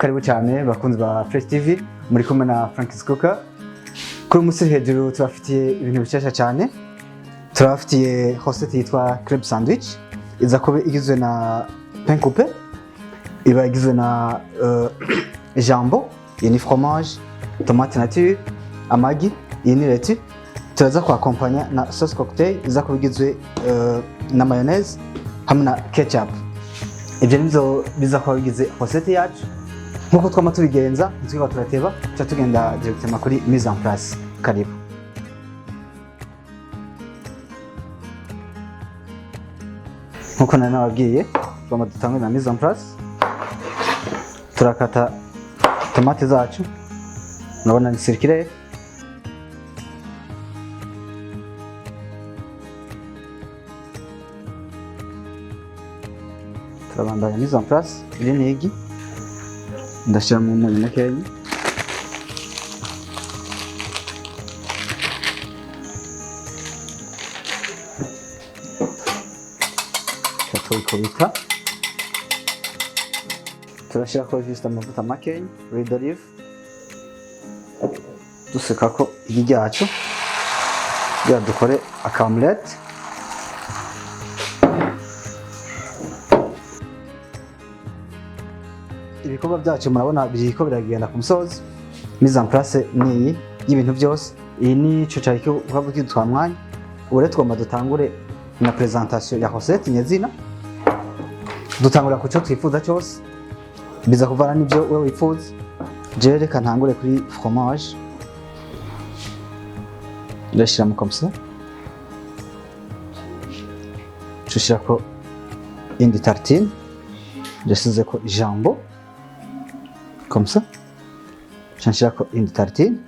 Karibu cyane bakunzi ba Fresh TV muri kumwe na Francis Coca. Kuri musi hejuru turafitiye ibintu bishasha cyane. Turafitiye hosete yitwa Club Sandwich. Iza kuba igizwe na pain coupé, iba igizwe na jambon, ni fromage, tomate nature, amagi, ni laitue. Turaza kwa accompagner na sauce cocktail iza kuba igizwe na mayonnaise hamwe na ketchup. Ibyo nizo biza kuba bigize hosete yacu. Nkuko twama tubigenza, ntitwiba turateba, tuca tugenda directement kuri mise en place. Karibu. Nkuko nari nababwiye, twama dutangura na mise en place. Turakata tomate zacu. Nabona ni circulaire. Turabandanya mise en place. Iri ni igi. Ndashyiramo umunyu mukeya. Turabikubita. Turashyiraho juste amavuta makeya, huile d'olive. Dusekako igi ryacu. Kugira dukore akaomelette. Ibikorwa byacu murabona biriko biragenda ku musozi. Mise en place ni y'ibintu byose. Iyi ni cyo cyari kuvuga kidutwara mwanya. Ure twoma dutangure na presentation ya recette nyezina. Dutangura ku cyo twifuza cyose. Biza kuvana n'ibyo wewe wifuza. Je reka ntangure kuri fromage. Ndashiramo comme ça. Tushirako indi tartine. Ndasizeko jambon. Comme ça. J'enchaîne une tartine.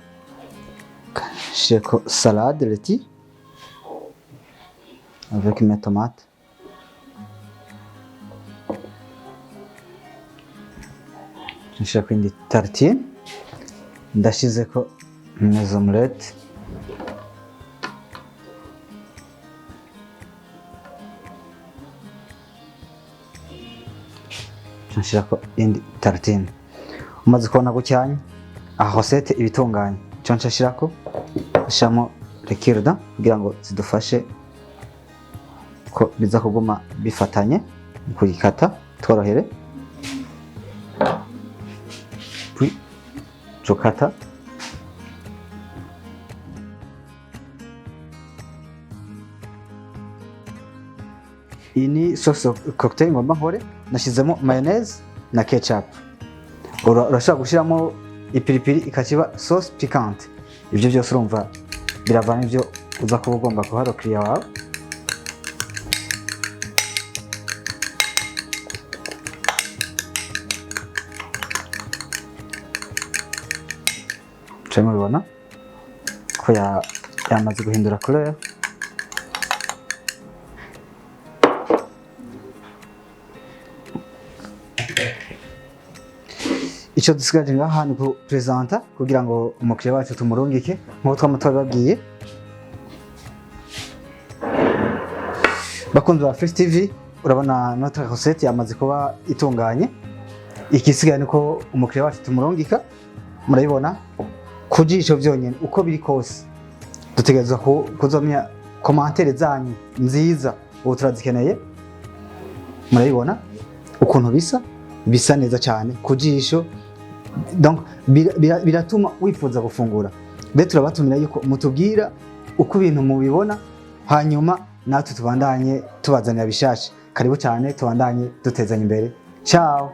J'ai une salade laitue avec mes tomates. J'enchaîne une tartine. J'ai mes omelettes. J'enchaîne une tartine. Umaze kubona gucyanya aha hosete ibitunganye cyo nshashirako ashamo rekirda kugira ngo zidufashe ko biza kuguma bifatanye kuyikata tworohere puis chokata ini sauce cocktail ngomba nkore nashizemo mayonnaise na ketchup. Urashaka gushiramo ipiripiri ikakiba sauce piquante. Ibyo byose urumva biravana ibyo uza kuba ugomba kuhara kriya wawe. Cyangwa bibona ko yamaze guhindura couleur. Icyo dusigaje ngaha ni ku presenta kugira ngo umukiriya wacu tumurungike nkuko twamatora babwiye. Bakunzi ba Fresh TV, urabona notre recette yamaze kuba itunganye. Ikisigaye niko umukiriya wacu tumurungika. Murabibona kujisho byonyene uko biri kose. Dutegerezwa kuzomya commentaire zanyu nziza ubu turazikeneye. Murabibona ukuntu bisa neza cyane kujisho. Donc biratuma wifuza gufungura. Be turabatumira yuko mutubwira uko ibintu mubibona hanyuma natwe tubandanye tubazanira bishasha. Karibu cyane tubandanye dutezanya imbere. Ciao.